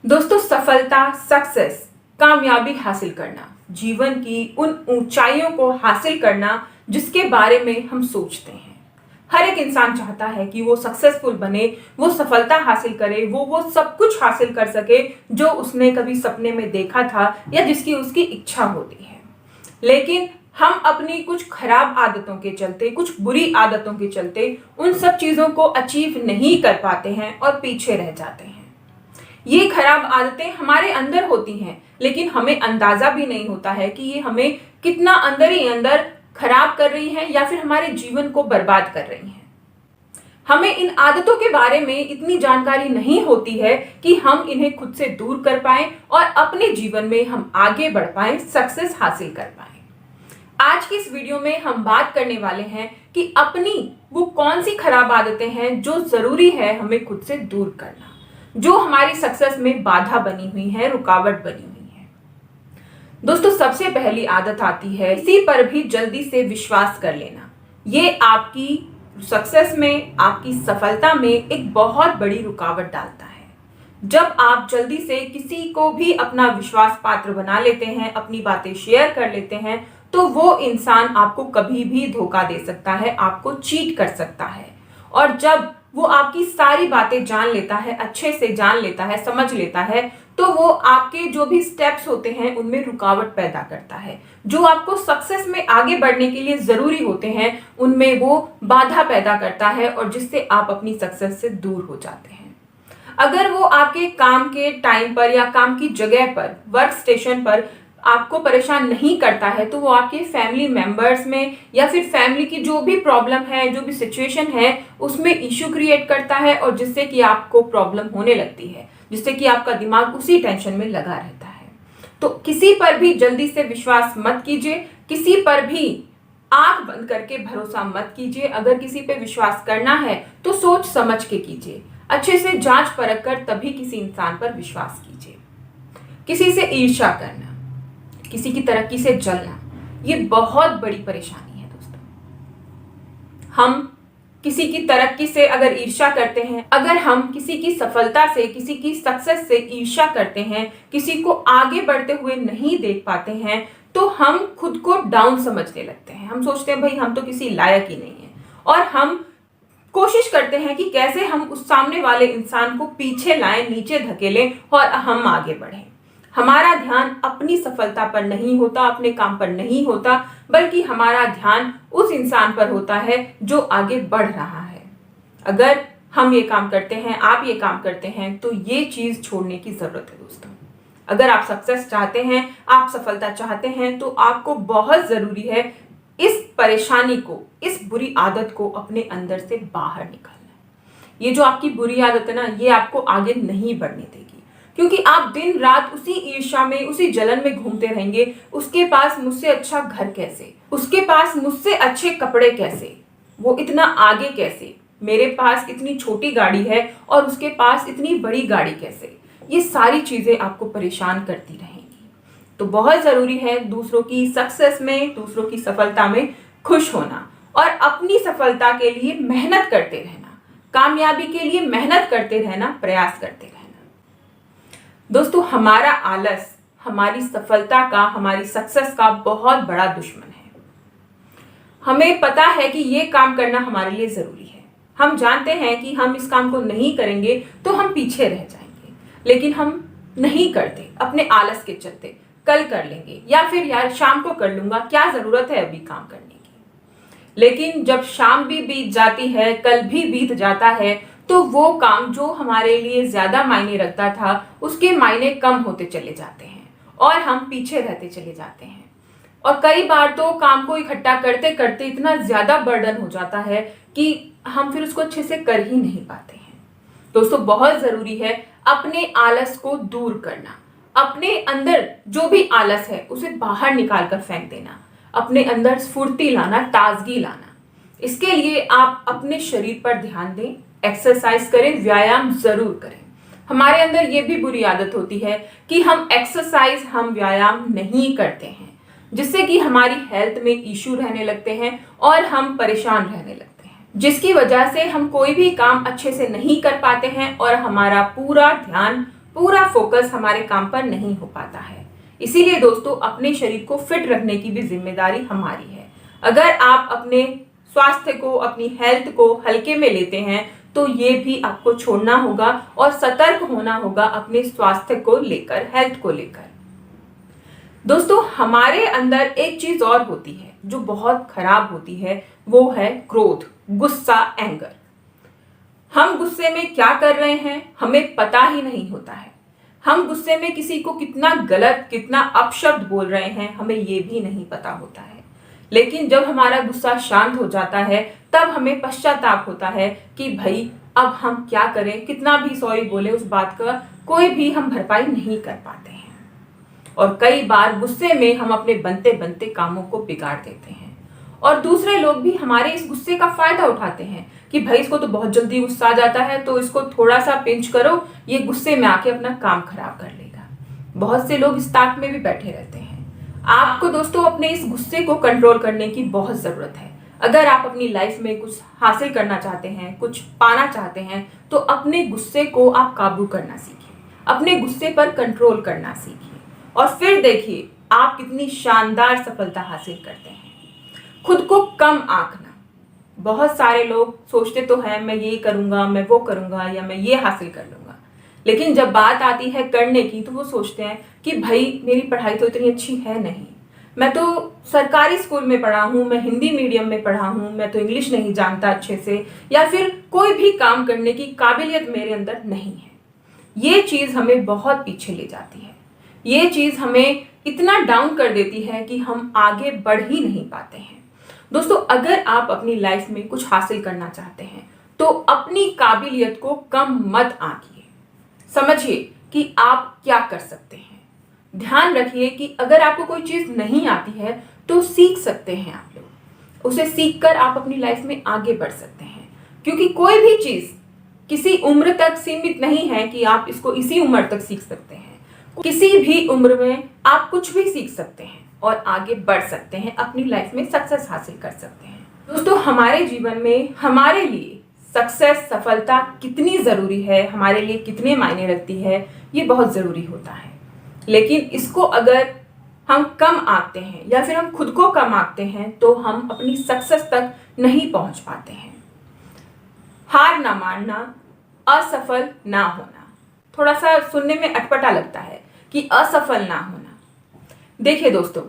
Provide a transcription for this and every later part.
दोस्तों, सफलता, सक्सेस, कामयाबी हासिल करना, जीवन की उन ऊंचाइयों को हासिल करना जिसके बारे में हम सोचते हैं। हर एक इंसान चाहता है कि वो सक्सेसफुल बने, वो सफलता हासिल करे, वो सब कुछ हासिल कर सके जो उसने कभी सपने में देखा था या जिसकी उसकी इच्छा होती है। लेकिन हम अपनी कुछ खराब आदतों के चलते, कुछ बुरी आदतों के चलते उन सब चीजों को अचीव नहीं कर पाते हैं और पीछे रह जाते हैं। ये खराब आदतें हमारे अंदर होती हैं, लेकिन हमें अंदाजा भी नहीं होता है कि ये हमें कितना अंदर ही अंदर खराब कर रही हैं या फिर हमारे जीवन को बर्बाद कर रही हैं। हमें इन आदतों के बारे में इतनी जानकारी नहीं होती है कि हम इन्हें खुद से दूर कर पाएं और अपने जीवन में हम आगे बढ़ पाएं, सक्सेस हासिल कर पाएं। आज की इस वीडियो में हम बात करने वाले हैं कि अपनी वो कौन सी खराब आदतें हैं जो जरूरी है हमें खुद से दूर करना, जो हमारी सक्सेस में बाधा बनी हुई है, रुकावट बनी हुई है। दोस्तों, सबसे पहली आदत आती है किसी पर भी जल्दी से विश्वास कर लेना। ये आपकी सक्सेस में, आपकी सफलता में एक बहुत बड़ी रुकावट डालता है। जब आप जल्दी से किसी को भी अपना विश्वास पात्र बना लेते हैं, अपनी बातें शेयर कर लेते हैं, तो वो इंसान आपको कभी भी धोखा दे सकता है, आपको चीट कर सकता है। और जब वो आपकी सारी बातें जान लेता है, अच्छे से जान लेता है, समझ लेता है, तो वो आपके जो भी स्टेप्स होते हैं उनमें रुकावट पैदा करता है। जो आपको सक्सेस में आगे बढ़ने के लिए जरूरी होते हैं उनमें वो बाधा पैदा करता है और जिससे आप अपनी सक्सेस से दूर हो जाते हैं। अगर वो आपके काम के टाइम पर या काम की जगह पर, वर्क स्टेशन पर आपको परेशान नहीं करता है, तो वो आपके फैमिली मेंबर्स में या फिर फैमिली की जो भी प्रॉब्लम है, जो भी सिचुएशन है, उसमें इश्यू क्रिएट करता है और जिससे कि आपको प्रॉब्लम होने लगती है, जिससे कि आपका दिमाग उसी टेंशन में लगा रहता है। तो किसी पर भी जल्दी से विश्वास मत कीजिए, किसी पर भी आंख बंद करके भरोसा मत कीजिए। अगर किसी पे विश्वास करना है तो सोच समझ के कीजिए, अच्छे से जांच परख कर तभी किसी इंसान पर विश्वास कीजिए। किसी से ईर्ष्या करना, किसी की तरक्की से जलना, ये बहुत बड़ी परेशानी है दोस्तों। हम किसी की तरक्की से अगर ईर्ष्या करते हैं, अगर हम किसी की सफलता से, किसी की सक्सेस से ईर्ष्या करते हैं, किसी को आगे बढ़ते हुए नहीं देख पाते हैं, तो हम खुद को डाउन समझने लगते हैं। हम सोचते हैं भाई हम तो किसी लायक ही नहीं है, और हम कोशिश करते हैं कि कैसे हम उस सामने वाले इंसान को पीछे लाएं, नीचे धकेलें और हम आगे बढ़ें। हमारा ध्यान अपनी सफलता पर नहीं होता, अपने काम पर नहीं होता, बल्कि हमारा ध्यान उस इंसान पर होता है जो आगे बढ़ रहा है। अगर हम ये काम करते हैं, आप ये काम करते हैं, तो ये चीज छोड़ने की जरूरत है दोस्तों। अगर आप सक्सेस चाहते हैं, आप सफलता चाहते हैं, तो आपको बहुत जरूरी है इस परेशानी को, इस बुरी आदत को अपने अंदर से बाहर निकालना। ये जो आपकी बुरी आदत है ना, ये आपको आगे नहीं बढ़ने देगी, क्योंकि आप दिन रात उसी ईर्ष्या में, उसी जलन में घूमते रहेंगे। उसके पास मुझसे अच्छा घर कैसे, उसके पास मुझसे अच्छे कपड़े कैसे, वो इतना आगे कैसे, मेरे पास इतनी छोटी गाड़ी है और उसके पास इतनी बड़ी गाड़ी कैसे। ये सारी चीजें आपको परेशान करती रहेंगी। तो बहुत जरूरी है दूसरों की सक्सेस में, दूसरों की सफलता में खुश होना और अपनी सफलता के लिए मेहनत करते रहना, कामयाबी के लिए मेहनत करते रहना, प्रयास करते रहना। दोस्तों, हमारा आलस हमारी सफलता का, हमारी सक्सेस का बहुत बड़ा दुश्मन है। हमें पता है कि ये काम करना हमारे लिए जरूरी है, हम जानते हैं कि हम इस काम को नहीं करेंगे तो हम पीछे रह जाएंगे, लेकिन हम नहीं करते अपने आलस के चलते। कल कर लेंगे, या फिर यार शाम को कर लूंगा, क्या जरूरत है अभी काम करने की। लेकिन जब शाम भी बीत जाती है, कल भी बीत जाता है, तो वो काम जो हमारे लिए ज्यादा मायने रखता था, उसके मायने कम होते चले जाते हैं और हम पीछे रहते चले जाते हैं। और कई बार तो काम को इकट्ठा करते करते इतना ज्यादा बर्डन हो जाता है कि हम फिर उसको अच्छे से कर ही नहीं पाते हैं। दोस्तों, बहुत जरूरी है अपने आलस को दूर करना, अपने अंदर जो भी आलस है उसे बाहर निकाल कर फेंक देना, अपने अंदर स्फूर्ति लाना, ताजगी लाना। इसके लिए आप अपने शरीर पर ध्यान दें, एक्सरसाइज करें, व्यायाम जरूर करें। हमारे अंदर ये भी बुरी आदत होती है कि हम एक्सरसाइज, हम व्यायाम नहीं करते हैं, जिससे कि हमारी हेल्थ में इश्यू रहने लगते हैं और हम परेशान रहने लगते हैं, जिसकी वजह से हम कोई भी काम अच्छे से नहीं कर पाते हैं और हमारा पूरा ध्यान पूरा फोकस हमारे काम पर नहीं हो पाता है। इसीलिए दोस्तों, अपने शरीर को फिट रखने की भी जिम्मेदारी हमारी है। अगर आप अपने स्वास्थ्य को, अपनी हेल्थ को हल्के में लेते हैं तो ये भी आपको छोड़ना होगा और सतर्क होना होगा अपने स्वास्थ्य को लेकर, हेल्थ को लेकर। दोस्तों, हमारे अंदर एक चीज और होती है जो बहुत खराब होती है, वो है क्रोध, गुस्सा, एंगर। हम गुस्से में क्या कर रहे हैं हमें पता ही नहीं होता है। हम गुस्से में किसी को कितना गलत, कितना अपशब्द बोल रहे हैं हमें ये भी नहीं पता होता है। लेकिन जब हमारा गुस्सा शांत हो जाता है तब हमें पश्चाताप होता है कि भाई अब हम क्या करें, कितना भी सॉरी बोले उस बात का कोई भी हम भरपाई नहीं कर पाते हैं। और कई बार गुस्से में हम अपने बनते बनते कामों को बिगाड़ देते हैं और दूसरे लोग भी हमारे इस गुस्से का फायदा उठाते हैं कि भाई इसको तो बहुत जल्दी गुस्सा आ जाता है तो इसको थोड़ा सा पिंच करो, ये गुस्से में आके अपना काम खराब कर लेगा। बहुत से लोग इस ताक में भी बैठे रहते हैं। आपको दोस्तों अपने इस गुस्से को कंट्रोल करने की बहुत जरूरत है। अगर आप अपनी लाइफ में कुछ हासिल करना चाहते हैं, कुछ पाना चाहते हैं, तो अपने गुस्से को आप काबू करना सीखिए, अपने गुस्से पर कंट्रोल करना सीखिए और फिर देखिए आप कितनी शानदार सफलता हासिल करते हैं। खुद को कम आंकना। बहुत सारे लोग सोचते तो हैं मैं ये करूंगा, मैं वो करूंगा या मैं ये हासिल कर लूंगा, लेकिन जब बात आती है करने की तो वो सोचते हैं कि भाई मेरी पढ़ाई तो इतनी अच्छी है नहीं, मैं तो सरकारी स्कूल में पढ़ा हूँ, मैं हिंदी मीडियम में पढ़ा हूँ, मैं तो इंग्लिश नहीं जानता अच्छे से, या फिर कोई भी काम करने की काबिलियत मेरे अंदर नहीं है। ये चीज़ हमें बहुत पीछे ले जाती है। ये चीज़ हमें इतना डाउन कर देती है कि हम आगे बढ़ ही नहीं पाते हैं। दोस्तों, अगर आप अपनी लाइफ में कुछ हासिल करना चाहते हैं तो अपनी काबिलियत को कम मत आंकिए। समझिए कि आप क्या कर सकते हैं। ध्यान रखिए कि अगर आपको कोई चीज नहीं आती है तो सीख सकते हैं आप लोग, उसे सीखकर आप अपनी लाइफ में आगे बढ़ सकते हैं। क्योंकि कोई भी चीज किसी उम्र तक सीमित नहीं है कि आप इसको इसी उम्र तक सीख सकते हैं। किसी भी उम्र में आप कुछ भी सीख सकते हैं और आगे बढ़ सकते हैं, अपनी लाइफ में सक्सेस हासिल कर सकते हैं। दोस्तों, हमारे जीवन में हमारे लिए सक्सेस, सफलता कितनी ज़रूरी है, हमारे लिए कितने मायने रखती है, ये बहुत ज़रूरी होता है। लेकिन इसको अगर हम कम आंकते हैं या फिर हम खुद को कम आंकते हैं तो हम अपनी सक्सेस तक नहीं पहुंच पाते हैं। हार ना मानना, असफल ना होना। थोड़ा सा सुनने में अटपटा लगता है कि असफल ना होना। देखिए दोस्तों,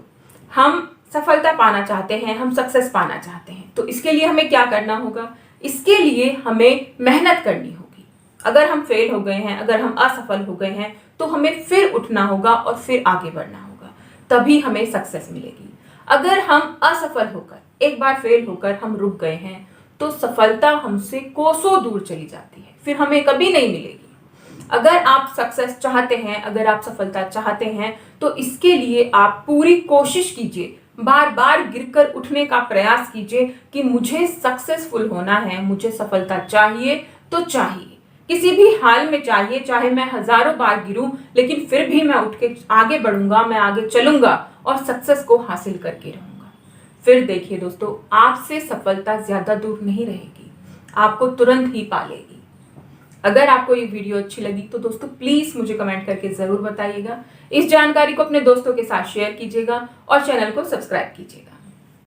हम सफलता पाना चाहते हैं, हम सक्सेस पाना चाहते हैं, तो इसके लिए हमें क्या करना होगा? इसके लिए हमें मेहनत करनी होगी। अगर हम फेल हो गए हैं, अगर हम असफल हो गए हैं, तो हमें फिर उठना होगा और फिर आगे बढ़ना होगा, तभी हमें सक्सेस मिलेगी। अगर हम असफल होकर, एक बार फेल होकर हम रुक गए हैं, तो सफलता हमसे कोसों दूर चली जाती है, फिर हमें कभी नहीं मिलेगी। अगर आप सक्सेस चाहते हैं, अगर आप सफलता चाहते हैं, तो इसके लिए आप पूरी कोशिश कीजिए, बार बार गिरकर उठने का प्रयास कीजिए कि मुझे सक्सेसफुल होना है, मुझे सफलता चाहिए तो चाहिए, किसी भी हाल में चाहिए, चाहे मैं हजारों बार गिरूं, लेकिन फिर भी मैं उठ के आगे बढ़ूंगा, मैं आगे चलूंगा और सक्सेस को हासिल करके रहूंगा। फिर देखिए दोस्तों, आपसे सफलता ज्यादा दूर नहीं रहेगी, आपको तुरंत ही पा लेगी। अगर आपको ये वीडियो अच्छी लगी तो दोस्तों प्लीज मुझे कमेंट करके जरूर बताइएगा। इस जानकारी को अपने दोस्तों के साथ शेयर कीजिएगा और चैनल को सब्सक्राइब कीजिएगा।